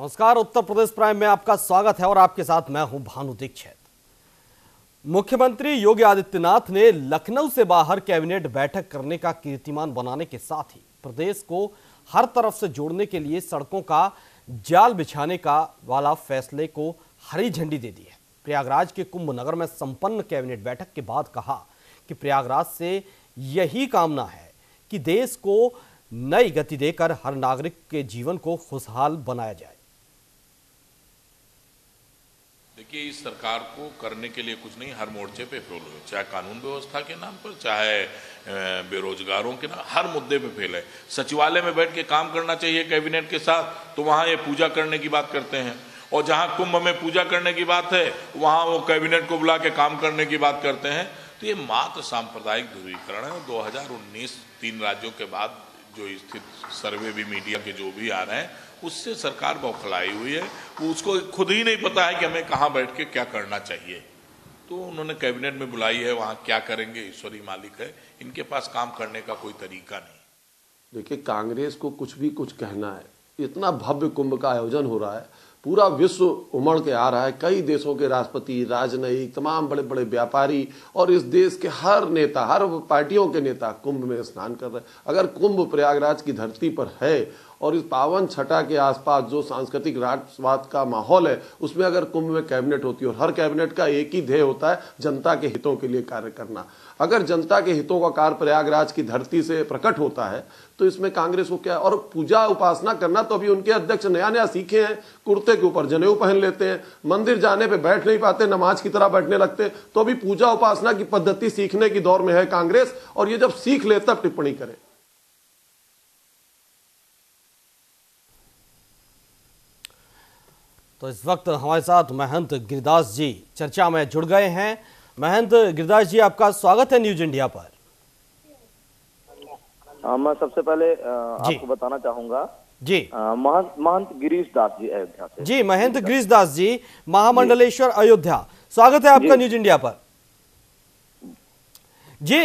नमस्कार, उत्तर प्रदेश प्राइम में आपका स्वागत है और आपके साथ मैं हूं भानु दीक्षित। मुख्यमंत्री योगी आदित्यनाथ ने लखनऊ से बाहर कैबिनेट बैठक करने का कीर्तिमान बनाने के साथ ही प्रदेश को हर तरफ से जोड़ने के लिए सड़कों का जाल बिछाने का वाला फैसले को हरी झंडी दे दी है। प्रयागराज के कुंभ नगर में संपन्न कैबिनेट बैठक के बाद कहा कि प्रयागराज से यही कामना है कि देश को नई गति देकर हर नागरिक के जीवन को खुशहाल बनाया जाए। देखिए, इस सरकार को करने के लिए कुछ नहीं, हर मोर्चे पे फेल हुए, चाहे कानून व्यवस्था के नाम पर, चाहे बेरोजगारों के नाम, हर मुद्दे पे फेल है। सचिवालय में बैठ के काम करना चाहिए कैबिनेट के साथ, तो वहाँ ये पूजा करने की बात करते हैं, और जहाँ कुंभ में पूजा करने की बात है वहाँ वो कैबिनेट को बुला के काम करने की बात करते हैं। तो ये मात्र सांप्रदायिक ध्रुवीकरण है। 2019 3 राज्यों के बाद जो स्थित सर्वे भी मीडिया के जो भी आ रहे हैं उससे सरकार बौखलाई हुई है। वो उसको खुद ही नहीं पता है कि हमें कहाँ बैठ के क्या करना चाहिए। तो उन्होंने कैबिनेट में बुलाई है, वहाँ क्या करेंगे ईश्वर ही मालिक है, इनके पास काम करने का कोई तरीका नहीं। देखिए, कांग्रेस को कुछ भी कुछ कहना है। इतना भव्य कुंभ का आयोजन हो रहा है, पूरा विश्व उमड़ के आ रहा है। कई देशों के राष्ट्रपति, राजनयिक, तमाम बड़े बड़े व्यापारी और इस देश के हर नेता, हर पार्टियों के नेता कुंभ में स्नान कर रहे हैं। अगर कुंभ प्रयागराज की धरती पर है और इस पावन छटा के आसपास जो सांस्कृतिक राष्ट्रवाद का माहौल है, उसमें अगर कुंभ में कैबिनेट होती है और हर कैबिनेट का एक ही ध्येय होता है, जनता के हितों के लिए कार्य करना। अगर जनता के हितों का कार्य प्रयागराज की धरती से प्रकट होता है तो इसमें कांग्रेस को क्या। और पूजा उपासना करना तो अभी उनके अध्यक्ष नया नया सीखे हैं। कुर्ते के ऊपर जनेऊ पहन लेते हैं, मंदिर जाने पे बैठ नहीं पाते, नमाज की तरह बैठने लगते। तो अभी पूजा उपासना की पद्धति सीखने की दौर में है कांग्रेस, और ये जब सीख ले तब टिप्पणी करे। तो इस वक्त हमारे साथ महंत गिरिदास जी चर्चा में जुड़ गए हैं। महंत गिरिदास जी, आपका स्वागत है न्यूज इंडिया पर। मैं सबसे पहले आपको बताना चाहूंगा जी, महंत गिरीश दास जी अयोध्या से। जी, महंत गिरीश दास जी, महामंडलेश्वर अयोध्या, स्वागत है आपका न्यूज इंडिया पर। जी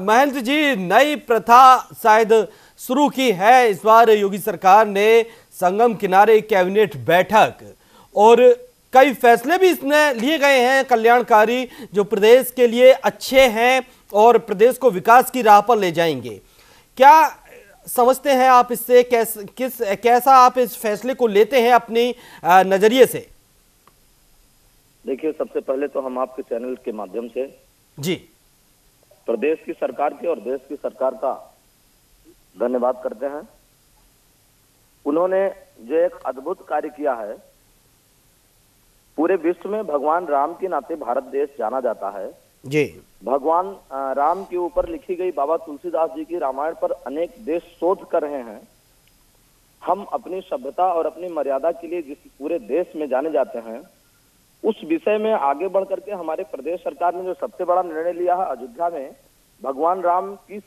महंत जी, नई प्रथा शायद शुरू की है इस बार योगी सरकार ने, संगम किनारे कैबिनेट बैठक, और कई फैसले भी इसमें लिए गए हैं कल्याणकारी, जो प्रदेश के लिए अच्छे हैं और प्रदेश को विकास की राह पर ले जाएंगे। क्या समझते हैं आप इससे, कैसा आप इस फैसले को लेते हैं अपनी नजरिए से? देखिए, सबसे पहले तो हम आपके चैनल के माध्यम से जी प्रदेश की सरकार के और देश की सरकार का धन्यवाद करते हैं। उन्होंने जो एक अद्भुत कार्य किया है, पूरे विश्व में भगवान राम के नाते भारत देश जाना जाता है जी। भगवान राम के ऊपर लिखी गई बाबा तुलसीदास जी की रामायण पर अनेक देश शोध कर रहे हैं। हम अपनी सभ्यता और अपनी मर्यादा के लिए जिस पूरे देश में जाने जाते हैं, उस विषय में आगे बढ़ करके हमारे प्रदेश सरकार ने जो सबसे बड़ा निर्णय लिया है, अयोध्या में भगवान राम की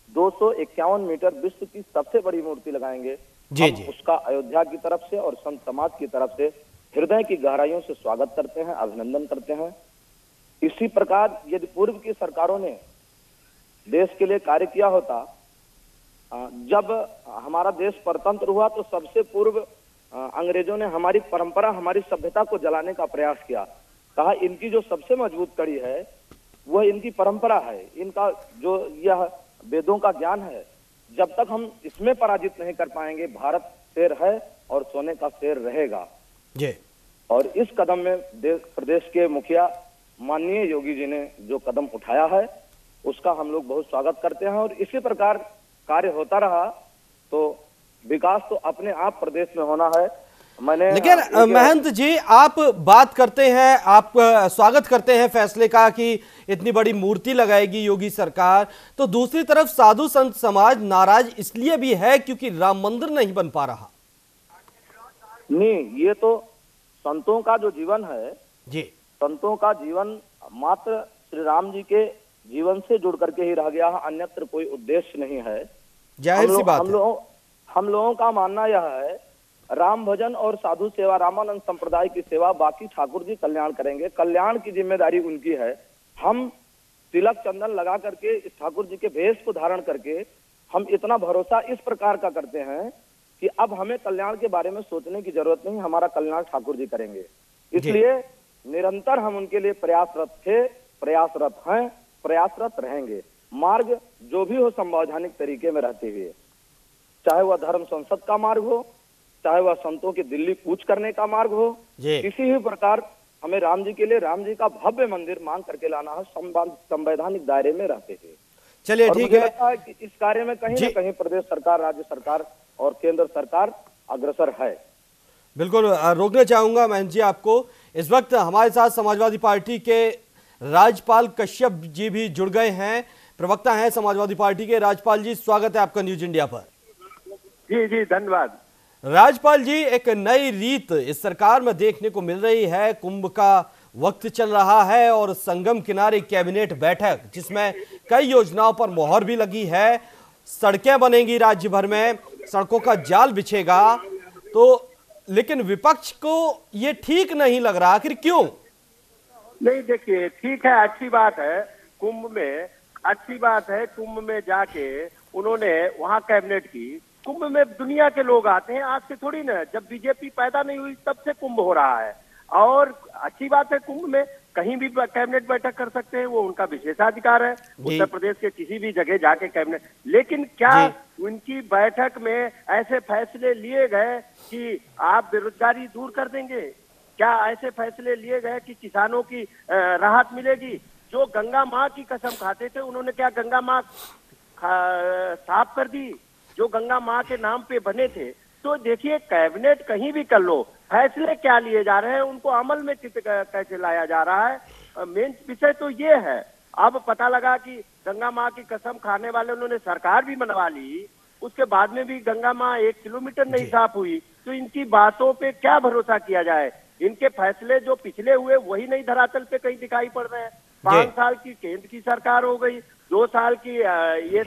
251 मीटर विश्व की सबसे बड़ी मूर्ति लगाएंगे। हम उसका अयोध्या की तरफ से और संत समाज की तरफ से हृदय की गहराइयों से स्वागत करते हैं, अभिनंदन करते हैं। इसी प्रकार यदि पूर्व की सरकारों ने देश के लिए कार्य किया होता, जब हमारा देश स्वतंत्र हुआ तो सबसे पूर्व अंग्रेजों ने हमारी परंपरा, हमारी सभ्यता को जलाने का प्रयास किया। कहा इनकी जो सबसे मजबूत कड़ी है वह इनकी परंपरा है, इनका जो यह वेदों का ज्ञान है। जब तक हम इसमें पराजित नहीं कर पाएंगे, भारत शेर है और सोने का शेर रहेगा जी। और इस कदम में प्रदेश के मुखिया माननीय योगी जी ने जो कदम उठाया है उसका हम लोग बहुत स्वागत करते हैं, और इसी प्रकार कार्य होता रहा तो विकास तो अपने आप प्रदेश में होना है। लेकिन महंत जी, आप बात करते हैं, आप स्वागत करते हैं फैसले का कि इतनी बड़ी मूर्ति लगाएगी योगी सरकार, तो दूसरी तरफ साधु संत समाज नाराज इसलिए भी है क्योंकि राम मंदिर नहीं बन पा रहा। नहीं, ये तो संतों का जो जीवन है जी, संतों का जीवन मात्र श्री राम जी के जीवन से जुड़ करके ही रह गया है, अन्यत्र कोई उद्देश्य नहीं है। जाहिर सी बात है। हम लोगों का मानना यह है, राम भजन और साधु सेवा, रामानंद संप्रदाय की सेवा बाकी ठाकुर जी कल्याण करेंगे, कल्याण की जिम्मेदारी उनकी है। हम तिलक चंदन लगा करके इस ठाकुर जी के भेष को धारण करके हम इतना भरोसा इस प्रकार का करते हैं कि अब हमें कल्याण के बारे में सोचने की जरूरत नहीं, हमारा कल्याण ठाकुर जी करेंगे। इसलिए निरंतर हम उनके लिए प्रयासरत थे, प्रयासरत हैं, प्रयासरत रहेंगे। मार्ग जो भी हो संवैधानिक तरीके में रहते हुए, चाहे वह धर्म संसद का मार्ग हो, चाहे वह संतों की दिल्ली कूच करने का मार्ग हो, किसी भी प्रकार हमें राम जी के लिए राम जी का भव्य मंदिर मांग करके लाना है संवैधानिक दायरे में रहते हुए। चलिए ठीक है कि इस कार्य में कहीं ना कहीं प्रदेश सरकार, राज्य सरकार और केंद्र सरकार अग्रसर है। बिल्कुल रोकना चाहूंगा महंत जी आपको। इस वक्त हमारे साथ समाजवादी पार्टी के राजपाल कश्यप जी भी जुड़ गए हैं, प्रवक्ता हैं समाजवादी पार्टी के। राजपाल जी, स्वागत है आपका न्यूज इंडिया पर। जी जी, धन्यवाद। राजपाल जी, एक नई रीत इस सरकार में देखने को मिल रही है। कुंभ का वक्त चल रहा है और संगम किनारे कैबिनेट बैठक जिसमें कई योजनाओं पर मोहर भी लगी है, सड़कें बनेंगी राज्य भर में, सड़कों का जाल बिछेगा, तो लेकिन विपक्ष को ये ठीक नहीं लग रहा। आखिर क्यों? नहीं, देखिए, ठीक है, अच्छी बात है, कुंभ में अच्छी बात है। कुंभ में जाके उन्होंने वहां कैबिनेट की। कुंभ में दुनिया के लोग आते हैं, आज से थोड़ी ना, जब बीजेपी पैदा नहीं हुई तब से कुंभ हो रहा है। और अच्छी बात है, कुंभ में कहीं भी कैबिनेट बैठक कर सकते हैं, वो उनका विशेषाधिकार है, उत्तर प्रदेश के किसी भी जगह जाके कैबिनेट। लेकिन क्या उनकी बैठक में ऐसे फैसले लिए गए कि आप बेरोजगारी दूर कर देंगे? क्या ऐसे फैसले लिए गए कि किसानों की राहत मिलेगी? जो गंगा माँ की कसम खाते थे, उन्होंने क्या गंगा माँ साफ कर दी जो गंगा माँ के नाम पे बने थे? तो देखिए, कैबिनेट कहीं भी कर लो, फैसले क्या लिए जा रहे हैं, उनको अमल में कैसे लाया जा रहा है, मेन विषय तो ये है। अब पता लगा कि गंगा माँ की कसम खाने वाले उन्होंने सरकार भी बनवा ली, उसके बाद में भी गंगा माँ 1 किलोमीटर नहीं साफ हुई। तो इनकी बातों पे क्या भरोसा किया जाए? इनके फैसले जो पिछले हुए वही नहीं धरातल पे कहीं दिखाई पड़ रहे हैं। 5 साल की केंद्र की सरकार हो गई, 2 साल की ये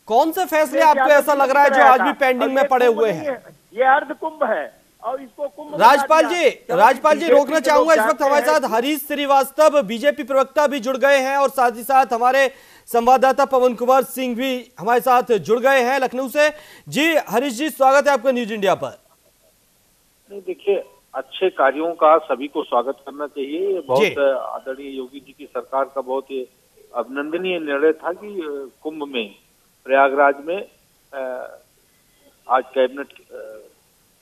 कौन से फैसले आपको ऐसा लग रहा है जो आज भी पेंडिंग में पड़े हुए हैं? ये अर्ध कुंभ है और इसको कुंभ। राजपाल जी रोकना चाहूंगा, इस वक्त हमारे साथ हरीश श्रीवास्तव बीजेपी प्रवक्ता भी जुड़ गए हैं और साथ ही साथ हमारे संवाददाता पवन कुमार सिंह भी हमारे साथ जुड़ गए हैं लखनऊ से। जी हरीश जी, स्वागत है आपका न्यूज इंडिया पर। देखिए, अच्छे कार्यों का सभी को स्वागत करना चाहिए। बहुत आदरणीय योगी जी की सरकार का बहुत ही अभिनंदनीय निर्णय था कि कुंभ में, प्रयागराज में आज कैबिनेट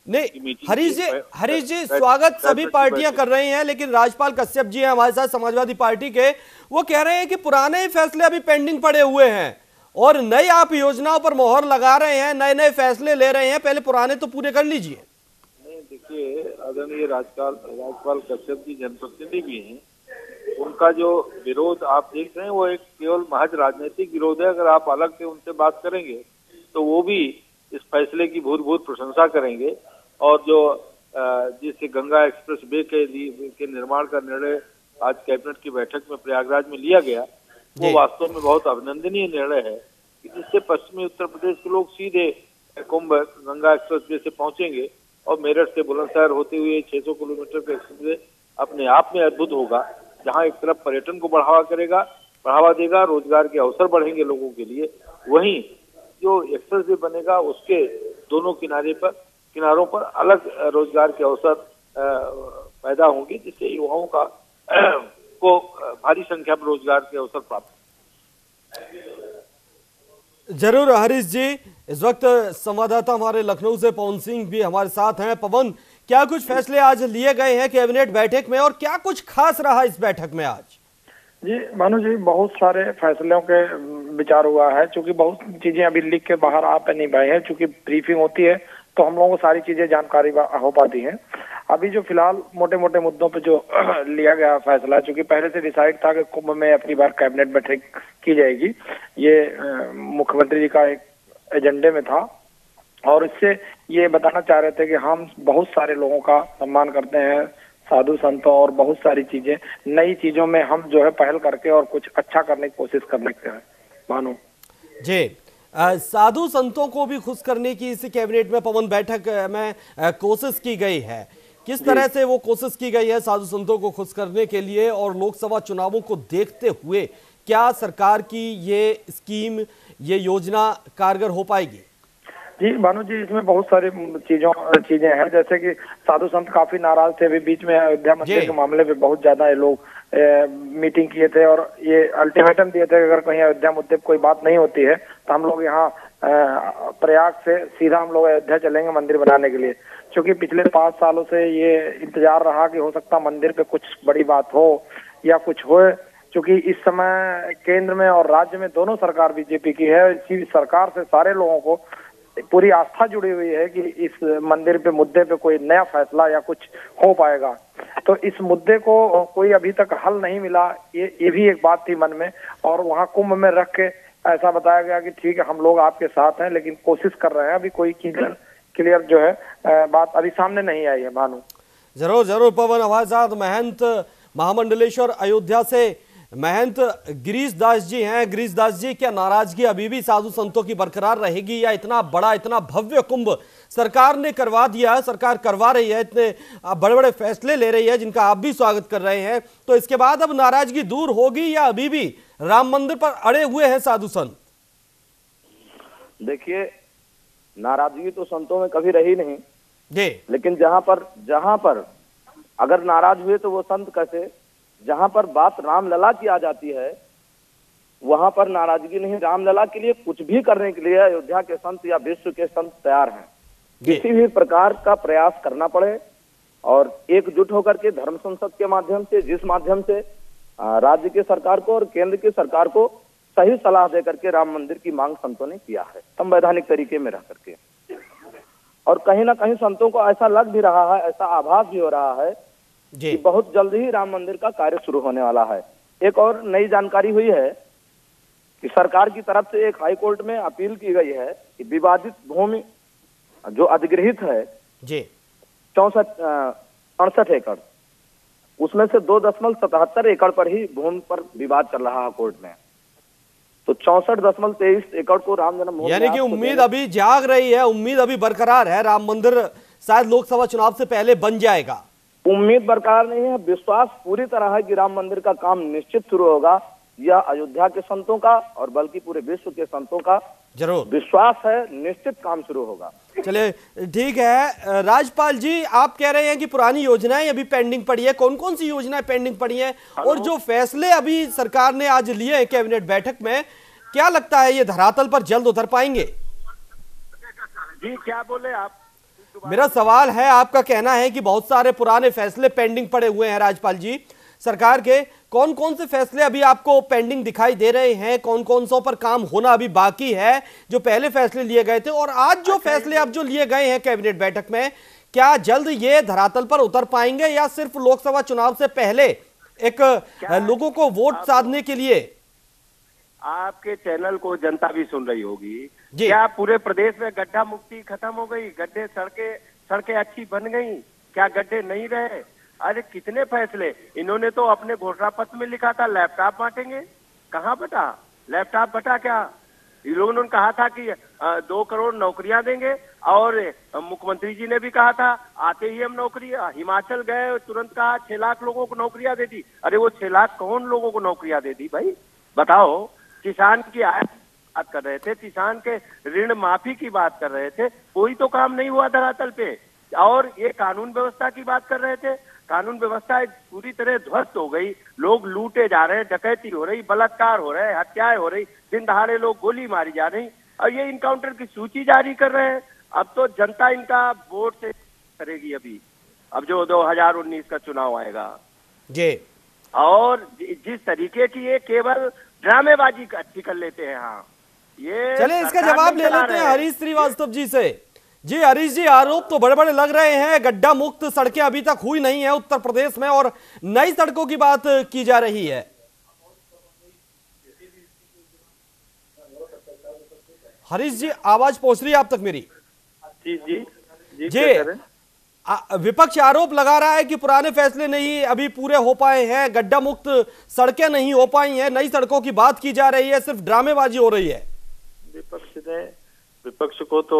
नहीं। हरीश जी स्वागत सभी पार्टियां कर रही हैं, लेकिन राजपाल कश्यप जी हैं हमारे साथ समाजवादी पार्टी के, वो कह रहे हैं कि पुराने फैसले अभी पेंडिंग पड़े हुए हैं और नई आप योजनाओं पर मोहर लगा रहे हैं, नए नए फैसले ले रहे हैं, पहले पुराने तो पूरे कर लीजिए। नहीं, देखिए, आदरणीय राजपाल कश्यप जी जनप्रतिनिधि भी हैं, उनका जो विरोध आप देख रहे हैं वो एक केवल महज राजनीतिक विरोध है। अगर आप अलग से उनसे बात करेंगे तो वो भी इस फैसले की बहुत प्रशंसा करेंगे। और जो जिससे गंगा एक्सप्रेस वे के निर्माण का निर्णय आज कैबिनेट की बैठक में प्रयागराज में लिया गया, वो वास्तव में बहुत अभिनंदनीय निर्णय है कि जिससे पश्चिमी उत्तर प्रदेश के लोग सीधे कुंभ गंगा एक्सप्रेस वे से पहुंचेंगे और मेरठ से बुलंदशहर होते हुए 600 किलोमीटर का एक्सप्रेस वे अपने आप में अद्भुत होगा, जहां एक तरफ पर्यटन को बढ़ावा देगा, रोजगार के अवसर बढ़ेंगे लोगों के लिए, वहीं जो एक्सप्रेस वे बनेगा उसके दोनों किनारों पर अलग रोजगार के अवसर पैदा होंगे, जिससे युवाओं को भारी संख्या में रोजगार के अवसर प्राप्त। जरूर हरीश जी, इस वक्त संवाददाता हमारे लखनऊ से पवन सिंह भी हमारे साथ हैं। पवन, क्या कुछ फैसले आज लिए गए हैं कैबिनेट बैठक में और क्या कुछ खास रहा इस बैठक में आज? जी भानु जी, बहुत सारे फैसलों के विचार हुआ है। चूंकि बहुत चीजें अभी लिख के बाहर आ नहीं पाई है, चूंकि ब्रीफिंग होती है तो हम लोगों को सारी चीजें जानकारी हो पाती है। अभी जो फिलहाल मोटे मोटे मुद्दों पे जो लिया गया फैसला, चूंकि पहले से डिसाइड था कि कुंभ में अपनी बार कैबिनेट बैठक की जाएगी, ये मुख्यमंत्री जी का एक एजेंडे में था और इससे ये बताना चाह रहे थे कि हम बहुत सारे लोगों का सम्मान करते हैं, साधु संतों और बहुत सारी चीजें, नई चीजों में हम जो है पहल करके और कुछ अच्छा करने की कोशिश करने के हैं। भानु जी, साधु संतों को भी खुश करने की इस कैबिनेट में पवन बैठक में कोशिश की गई है। किस तरह से वो कोशिश की गई है साधु संतों को खुश करने के लिए, और लोकसभा चुनावों को देखते हुए क्या सरकार की ये स्कीम, ये योजना कारगर हो पाएगी? जी भानु जी, इसमें बहुत सारी चीजें हैं, जैसे कि साधु संत काफी नाराज थे। अभी बीच में अयोध्या मंदिर के मामले में बहुत ज्यादा ये लोग मीटिंग किए थे और ये अल्टीमेटम दिए थे कि अगर कहीं अयोध्या मुद्दे पर कोई बात नहीं होती है तो हम लोग यहाँ प्रयाग से सीधा हम लोग अयोध्या चलेंगे मंदिर बनाने के लिए। क्योंकि पिछले 5 सालों से ये इंतजार रहा कि हो सकता मंदिर पे कुछ बड़ी बात हो या कुछ हो, क्योंकि इस समय केंद्र में और राज्य में दोनों सरकार बीजेपी की है। इसी सरकार से सारे लोगों को पूरी आस्था जुड़ी हुई है कि इस मंदिर पे मुद्दे पे कोई नया फैसला या कुछ हो पाएगा। तो इस मुद्दे को कोई अभी तक हल नहीं मिला, ये भी एक बात थी मन में। और वहाँ कुंभ में रख के ऐसा बताया गया कि ठीक है हम लोग आपके साथ हैं, लेकिन कोशिश कर रहे हैं। अभी कोई क्लियर जो है बात अभी सामने नहीं आई है भानु। जरूर जरूर पवन आवाजाद महंत महामंडलेश्वर अयोध्या से महंत गिरीश दास जी हैं। गिरीश दास जी, क्या नाराजगी अभी भी साधु संतों की बरकरार रहेगी या इतना बड़ा इतना भव्य कुंभ सरकार ने करवा दिया है, सरकार करवा रही है, इतने बड़े बड़े फैसले ले रही है जिनका आप भी स्वागत कर रहे हैं, तो इसके बाद अब नाराजगी दूर होगी या अभी भी राम मंदिर पर अड़े हुए हैं साधु संत? देखिए, नाराजगी तो संतों में कभी रही नहीं जी, लेकिन जहां पर अगर नाराज हुए तो वो संत कैसे, जहां पर बात रामलला की आ जाती है वहां पर नाराजगी नहीं। रामलला के लिए कुछ भी करने के लिए अयोध्या के संत या विश्व के संत तैयार हैं। किसी भी प्रकार का प्रयास करना पड़े और एकजुट होकर के धर्म संसद के माध्यम से, जिस माध्यम से राज्य की सरकार को और केंद्र की सरकार को सही सलाह देकर के राम मंदिर की मांग संतों ने किया है, संवैधानिक तरीके में रह करके। और कहीं ना कहीं संतों को ऐसा लग भी रहा है, ऐसा आभास भी हो रहा है कि बहुत जल्द ही राम मंदिर का कार्य शुरू होने वाला है। एक और नई जानकारी हुई है कि सरकार की तरफ से एक हाई कोर्ट में अपील की गई है कि विवादित भूमि जो अधिग्रहित है जी 68 एकड़, उसमें से 2.77 एकड़ पर ही भूमि पर विवाद चल रहा है कोर्ट में। तो 64.23 एकड़ को राम जन्मभूमि, यानी कि उम्मीद अभी जाग रही है, उम्मीद अभी बरकरार है, राम मंदिर शायद लोकसभा चुनाव से पहले बन जाएगा। उम्मीद बरकरार नहीं है, विश्वास पूरी तरह है कि राम मंदिर का काम निश्चित शुरू होगा। यह अयोध्या के संतों का और बल्कि पूरे विश्व के संतों का जरूर विश्वास है, निश्चित काम शुरू होगा। चलिए ठीक है। राजपाल जी, आप कह रहे हैं कि पुरानी योजनाएं अभी पेंडिंग पड़ी है, कौन कौन सी योजनाएं पेंडिंग पड़ी हैं और जो फैसले अभी सरकार ने आज लिए हैं कैबिनेट बैठक में, क्या लगता है ये धरातल पर जल्द उतर पाएंगे? जी क्या बोले आप? मेरा सवाल है, आपका कहना है कि बहुत सारे पुराने फैसले पेंडिंग पड़े हुए हैं राजपाल जी सरकार के, कौन कौन से फैसले अभी आपको पेंडिंग दिखाई दे रहे हैं, कौन कौन सौ पर काम होना अभी बाकी है जो पहले फैसले लिए गए थे, और आज जो फैसले अब जो लिए गए हैं कैबिनेट बैठक में, क्या जल्द ये धरातल पर उतर पाएंगे या सिर्फ लोकसभा चुनाव से पहले एक लोगों को वोट साधने के लिए? आपके चैनल को जनता भी सुन रही होगी, क्या पूरे प्रदेश में गड्ढा मुक्ति खत्म हो गई? गड्ढे सड़कें अच्छी बन गई? क्या गड्ढे नहीं रहे? अरे कितने फैसले इन्होंने तो अपने घोषणा पत्र में लिखा था लैपटॉप बांटेंगे, कहाँ बटा? लैपटॉप बटा क्या? इन लोगों ने कहा था कि 2 करोड़ नौकरियां देंगे और मुख्यमंत्री जी ने भी कहा था आते ही हम नौकरी, हिमाचल गए तुरंत कहा 6 लाख लोगों को नौकरियां दे दी। अरे वो 6 लाख कौन लोगों को नौकरियां दे दी भाई बताओ? किसान की आय बात कर रहे थे, किसान के ऋण माफी की बात कर रहे थे, कोई तो काम नहीं हुआ धरातल पे। और ये कानून व्यवस्था की बात कर रहे थे, कानून व्यवस्था पूरी तरह ध्वस्त हो गई, लोग लूटे जा रहे हैं, डकैती हो रही, बलात्कार हो रहे, हत्याएं हो रही, दिन दहाड़े लोग गोली मारी जा रही, और ये इनकाउंटर की सूची जारी कर रहे हैं। अब तो जनता इनका वोट से करेगी अभी, अब जो 2019 का चुनाव आएगा जी। और जिस तरीके की ये केवल ड्रामेबाजी अच्छी कर लेते हैं। हाँ, ये चलिए इसका जवाब ले लेते हैं हरीश श्रीवास्तव जी से। जी हरीश जी, आरोप तो बड़े बड़े लग रहे हैं, गड्ढा मुक्त सड़कें अभी तक हुई नहीं है उत्तर प्रदेश में और नई सड़कों की बात की जा रही है। हरीश जी, आवाज पहुंच रही है आप तक मेरी? जी जी जी, जी विपक्ष आरोप लगा रहा है कि पुराने फैसले नहीं अभी पूरे हो पाए हैं, गड्ढा मुक्त सड़कें नहीं हो पाई हैं, नई सड़कों की बात की जा रही है, सिर्फ ड्रामेबाजी हो रही है। विपक्ष को तो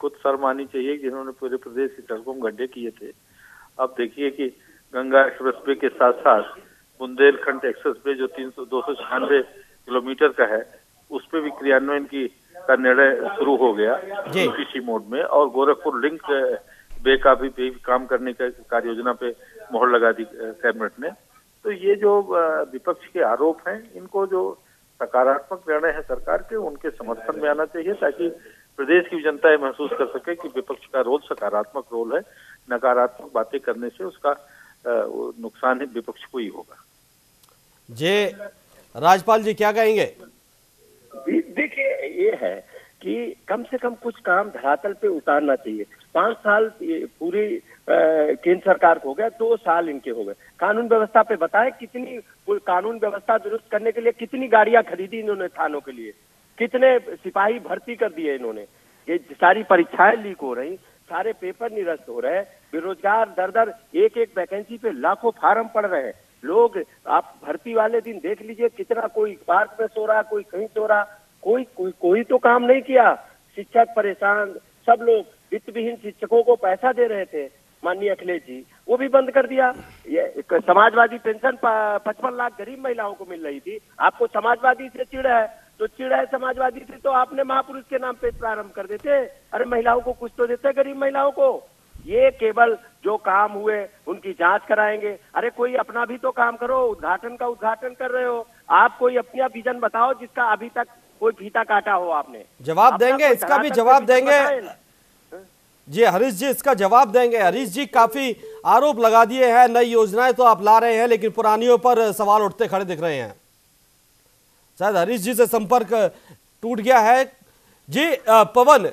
खुद शर्म आनी चाहिए जिन्होंने पूरे प्रदेश की सड़कों में गड्ढे किए थे। अब देखिए कि गंगा एक्सप्रेसवे के साथ साथ बुंदेलखंड एक्सप्रेसवे जो 296 किलोमीटर का है, उस पे भी क्रियान्वयन की का निर्णय शुरू हो गया यूटीसी मोड में, और गोरखपुर लिंक वे का भी काम करने का कार्य योजना पे मोहर लगा दी कैबिनेट ने। तो ये जो विपक्ष के आरोप हैं, इनको जो सकारात्मक निर्णय है सरकार के, उनके समर्थन में आना चाहिए, ताकि प्रदेश की जनता ये महसूस कर सके कि विपक्ष का रोल सकारात्मक रोल है। नकारात्मक बातें करने से उसका नुकसान ही विपक्ष को ही होगा। जी राजपाल जी क्या कहेंगे? देखिए, ये है कि कम से कम कुछ काम धरातल पे उतारना चाहिए। 5 साल पूरी केंद्र सरकार को हो गया, 2 साल इनके हो गए। कानून व्यवस्था पे बताएं, कितनी कानून व्यवस्था दुरुस्त करने के लिए कितनी गाड़ियां खरीदी इन्होंने थानों के लिए, कितने सिपाही भर्ती कर दिए इन्होंने। ये सारी परीक्षाएं लीक हो रही, सारे पेपर निरस्त हो रहे, बेरोजगार दर एक वैकेंसी पे लाखों फार्म पड़ रहे हैं। लोग, आप भर्ती वाले दिन देख लीजिए, कितना कोई पार्क में सो रहा, कोई कहीं सो रहा, कोई तो काम नहीं किया। शिक्षक परेशान, सब लोग। वित्त विहीन शिक्षकों को पैसा दे रहे थे माननीय अखिलेश जी, वो भी बंद कर दिया। ये समाजवादी पेंशन 55 लाख गरीब महिलाओं को मिल रही थी। आपको समाजवादी से चिढ़ है, तो चिढ़ है समाजवादी से, तो आपने महापुरुष के नाम पे प्रारंभ कर देते। अरे महिलाओं को कुछ तो देते, गरीब महिलाओं को। ये केवल जो काम हुए उनकी जांच कराएंगे। अरे कोई अपना भी तो काम करो, उद्घाटन का उद्घाटन कर रहे हो आप, कोई अपना विजन बताओ जिसका अभी तक कोई फीता काटा हो आपने। जवाब देंगे, इसका भी जवाब देंगे जी। हरीश जी इसका जवाब देंगे। हरीश जी काफी आरोप लगा दिए हैं, नई योजनाएं तो आप ला रहे हैं, लेकिन पुरानियों पर सवाल उठते खड़े दिख रहे हैं। शायद हरीश जी से संपर्क टूट गया है। जी पवन,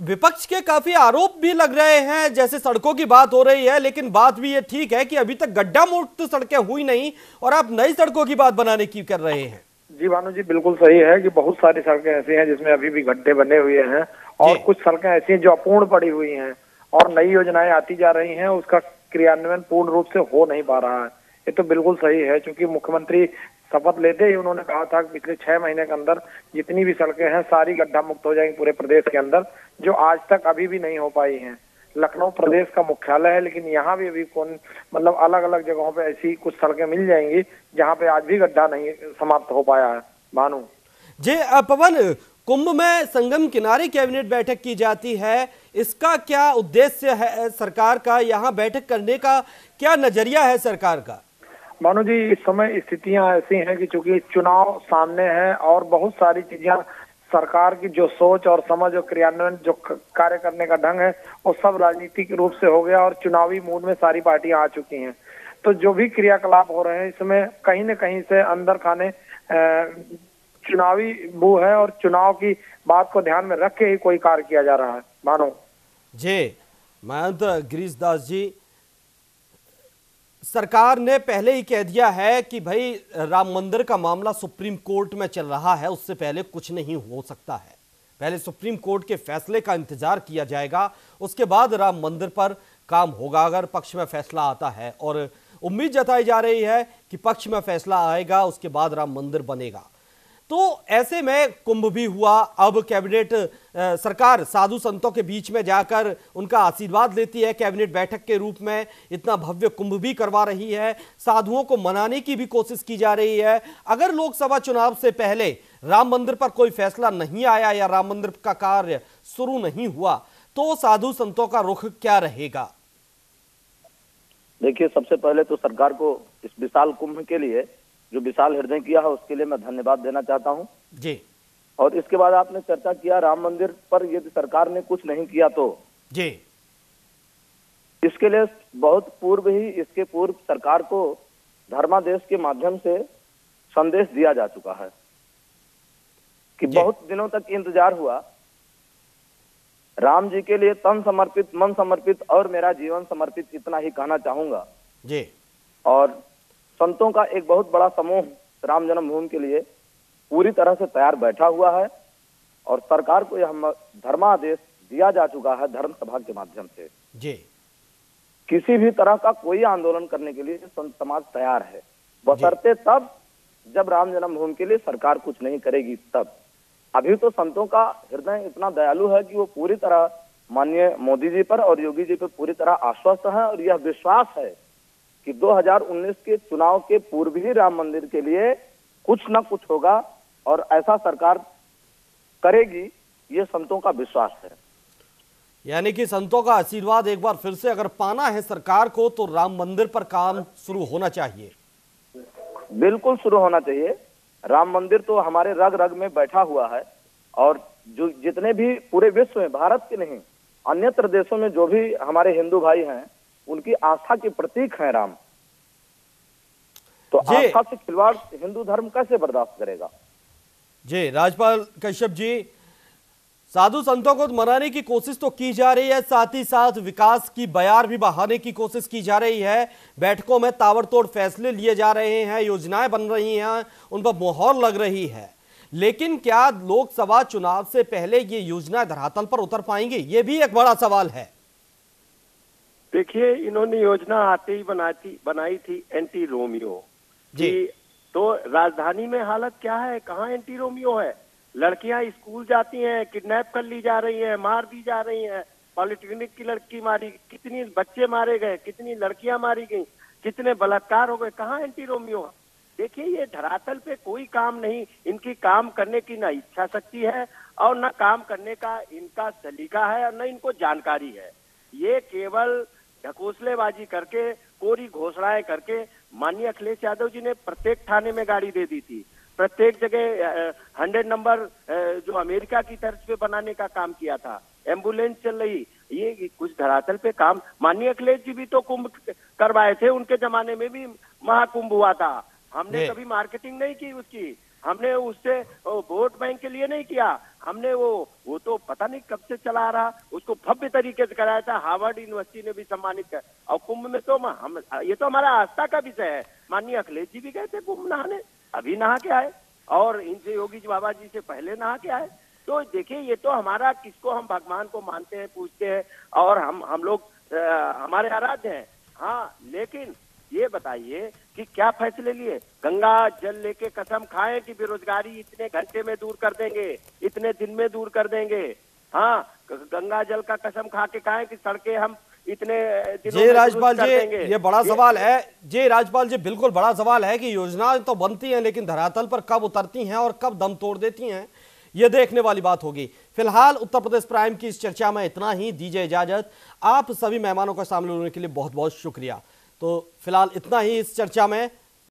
विपक्ष के काफी आरोप भी लग रहे हैं, जैसे सड़कों की बात हो रही है, लेकिन बात भी ये ठीक है कि अभी तक गड्ढा मुक्त सड़कें हुई नहीं और आप नई सड़कों की बात बनाने की कर रहे हैं। जी भानु जी, बिल्कुल सही है कि बहुत सारी सड़कें ऐसी हैं जिसमें अभी भी गड्ढे बने हुए हैं, और कुछ सड़कें ऐसी हैं जो अपूर्ण पड़ी हुई हैं, और नई योजनाएं आती जा रही हैं, उसका क्रियान्वयन पूर्ण रूप से हो नहीं पा रहा है। ये तो बिल्कुल सही है, क्योंकि मुख्यमंत्री शपथ लेते ही उन्होंने कहा था कि पिछले 6 महीने के अंदर जितनी भी सड़कें हैं सारी गड्ढा मुक्त हो जाएंगी पूरे प्रदेश के अंदर, जो आज तक अभी भी नहीं हो पाई हैं। लखनऊ प्रदेश का मुख्यालय है, लेकिन यहाँ भी अभी मतलब अलग अलग जगहों पे ऐसी कुछ सड़कें मिल जाएंगी जहाँ पे आज भी गड्ढा नहीं समाप्त हो पाया है। भानु जी पवन, कुंभ में संगम किनारे कैबिनेट बैठक की जाती है, इसका क्या उद्देश्य है सरकार का? यहाँ बैठक करने का क्या नजरिया है सरकार का? भानु जी, इस समय स्थितियां ऐसी हैं कि चूंकि चुनाव सामने है और बहुत सारी चीजें, सरकार की जो सोच और समझ और क्रियान्वयन जो कार्य करने का ढंग है वो सब राजनीतिक रूप से हो गया और चुनावी मूड में सारी पार्टियां आ चुकी हैं। तो जो भी क्रियाकलाप हो रहे हैं इसमें कहीं न कहीं से अंदर खाने चुनावी बू है, और चुनाव की बात को ध्यान में रख के ही कोई कार्य किया जा रहा है। मानो जी महंत गिरीश दास जी, सरकार ने पहले ही कह दिया है कि भाई राम मंदिर का मामला सुप्रीम कोर्ट में चल रहा है, उससे पहले कुछ नहीं हो सकता है। पहले सुप्रीम कोर्ट के फैसले का इंतजार किया जाएगा, उसके बाद राम मंदिर पर काम होगा अगर पक्ष में फैसला आता है। और उम्मीद जताई जा रही है कि पक्ष में फैसला आएगा, उसके बाद राम मंदिर बनेगा। तो ऐसे में कुंभ भी हुआ, अब कैबिनेट सरकार साधु संतों के बीच में जाकर उनका आशीर्वाद लेती है कैबिनेट बैठक के रूप में, इतना भव्य कुंभ भी करवा रही है, साधुओं को मनाने की भी कोशिश की जा रही है। अगर लोकसभा चुनाव से पहले राम मंदिर पर कोई फैसला नहीं आया या राम मंदिर का कार्य शुरू नहीं हुआ तो साधु संतों का रुख क्या रहेगा? देखिए, सबसे पहले तो सरकार को इस विशाल कुंभ के लिए जो विशाल हृदय किया है उसके लिए मैं धन्यवाद देना चाहता हूं जी। और इसके बाद आपने चर्चा किया राम मंदिर पर, यदि सरकार ने कुछ नहीं किया तो जी, इसके लिए बहुत पूर्व ही, इसके पूर्व सरकार को धर्मादेश के माध्यम से संदेश दिया जा चुका है कि बहुत दिनों तक इंतजार हुआ। राम जी के लिए तन समर्पित, मन समर्पित और मेरा जीवन समर्पित, इतना ही कहना चाहूंगा जी। और संतों का एक बहुत बड़ा समूह राम जन्मभूमि के लिए पूरी तरह से तैयार बैठा हुआ है और सरकार को यह धर्मादेश दिया जा चुका है धर्म सभा के माध्यम से जी। किसी भी तरह का कोई आंदोलन करने के लिए संत समाज तैयार है, बशर्ते तब जब राम जन्मभूमि के लिए सरकार कुछ नहीं करेगी तब। अभी तो संतों का हृदय इतना दयालु है कि वो पूरी तरह माननीय मोदी जी पर और योगी जी पर पूरी तरह आश्वस्त है और यह विश्वास है कि 2019 के चुनाव के पूर्व ही राम मंदिर के लिए कुछ न कुछ होगा और ऐसा सरकार करेगी ये संतों का विश्वास है। यानी कि संतों का आशीर्वाद एक बार फिर से अगर पाना है सरकार को तो राम मंदिर पर काम शुरू होना चाहिए। बिल्कुल शुरू होना चाहिए। राम मंदिर तो हमारे रग रग में बैठा हुआ है और जो जितने भी पूरे विश्व में, भारत के नहीं अन्यत्र देशों में जो भी हमारे हिंदू भाई हैं, उनकी आस्था के प्रतीक हैं राम। तो आस्था से खिलवाड़ हिंदू धर्म कैसे बर्दाश्त करेगा? जी राजपाल कश्यप जी, साधु संतों को मनाने की कोशिश तो की जा रही है, साथ ही साथ विकास की बयार भी बहाने की कोशिश की जा रही है। बैठकों में ताबड़तोड़ फैसले लिए जा रहे हैं, योजनाएं बन रही हैं, उन पर मोहर लग रही है। लेकिन क्या लोकसभा चुनाव से पहले ये योजना धरातल पर उतर पाएंगी? ये भी एक बड़ा सवाल है। देखिए, इन्होंने योजना आते ही बनाई थी एंटी रोमियो जी। तो राजधानी में हालत क्या है? कहाँ एंटी रोमियो है? लड़कियां स्कूल जाती हैं, किडनैप कर ली जा रही हैं, मार दी जा रही हैं। पॉलिटेक्निक की लड़की मारी, कितनी बच्चे मारे गए, कितनी लड़कियां मारी गई, कितने बलात्कार हो गए। कहाँ एंटी रोमियो? देखिए, ये धरातल पे कोई काम नहीं, इनकी काम करने की ना इच्छा शक्ति है और ना काम करने का इनका सलीका है और न इनको जानकारी है। ये केवल ढकोसलेबाजी करके, कोरी घोषणाएं करके। माननीय अखिलेश यादव जी ने प्रत्येक थाने में गाड़ी दे दी थी, प्रत्येक जगह 100 नंबर जो अमेरिका की तर्ज पे बनाने का काम किया था, एम्बुलेंस चल रही। ये कुछ धरातल पे काम। माननीय अखिलेश जी भी तो कुंभ करवाए थे, उनके जमाने में भी महाकुंभ हुआ था। हमने कभी मार्केटिंग नहीं की उसकी, हमने उससे वोट बैंक के लिए नहीं किया, हमने वो तो पता नहीं कब से चला आ रहा, उसको भव्य तरीके से कराया था। हार्वर्ड यूनिवर्सिटी ने भी सम्मानित किया। और कुंभ में तो हम ये तो हमारा आस्था का विषय है। माननीय अखिलेश जी भी गए थे कुंभ नहाने, अभी नहा के आए, और इनसे योगी बाबा जी से पहले नहा के आए। तो देखिए, ये तो हमारा, किसको हम भगवान को मानते हैं, पूछते हैं, और हम लोग हमारे आराध्य हैं। हाँ, लेकिन ये बताइए कि क्या फैसले लिए? गंगा जल लेके कसम खाएं कि बेरोजगारी इतने घंटे में दूर कर देंगे, इतने दिन में दूर कर देंगे। हाँ, गंगा जल का कसम खा के कहें कि सड़कें हम इतने दिनों में राजपाल कर जी, देंगे। ये बड़ा सवाल है। जी राजपाल जी, बिल्कुल बड़ा सवाल है कि योजनाएं तो बनती हैं लेकिन धरातल पर कब उतरती हैं और कब दम तोड़ देती हैं, ये देखने वाली बात होगी। फिलहाल उत्तर प्रदेश प्राइम की इस चर्चा में इतना ही। दीजिए इजाजत। आप सभी मेहमानों का शामिल होने के लिए बहुत बहुत शुक्रिया। तो फिलहाल इतना ही इस चर्चा में।